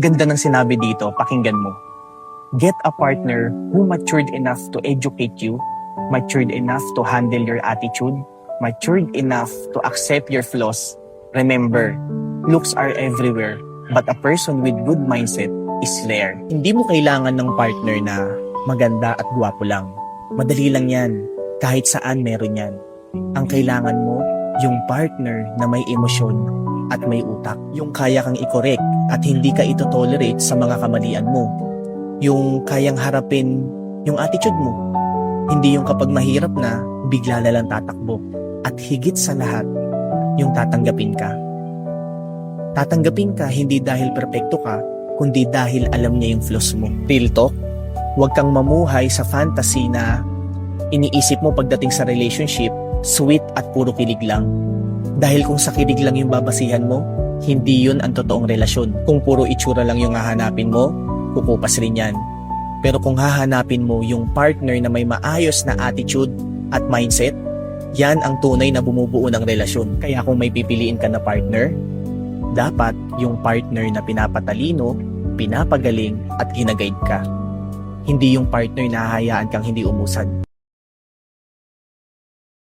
ganda ng sinabi dito, pakinggan mo. Get a partner who matured enough to educate you, matured enough to handle your attitude, matured enough to accept your flaws. Remember, looks are everywhere, but a person with good mindset is rare. Hindi mo kailangan ng partner na maganda at gwapo lang. Madali lang yan. Kahit saan meron yan. Ang kailangan mo, yung partner na may emosyon at may utak. Yung kaya kang i-correct at hindi ka ito-tolerate sa mga kamalian mo. Yung kayang harapin yung attitude mo. Hindi yung kapag mahirap na, bigla na lang tatakbo. At higit sa lahat, yung tatanggapin ka. Tatanggapin ka hindi dahil perpekto ka, kundi dahil alam niya yung flaws mo. Real talk, huwag kang mamuhay sa fantasy na iniisip mo pagdating sa relationship, sweet at puro kilig lang. Dahil kung sa kilig lang yung babasihan mo, hindi yun ang totoong relasyon. Kung puro itsura lang yung hahanapin mo, kukupas rin yan. Pero kung hahanapin mo yung partner na may maayos na attitude at mindset, yan ang tunay na bumubuo ng relasyon. Kaya kung may pipiliin ka na partner, dapat yung partner na pinapatalino, pinapagaling at ginaguide ka. Hindi yung partner na hahayaan kang hindi umusad.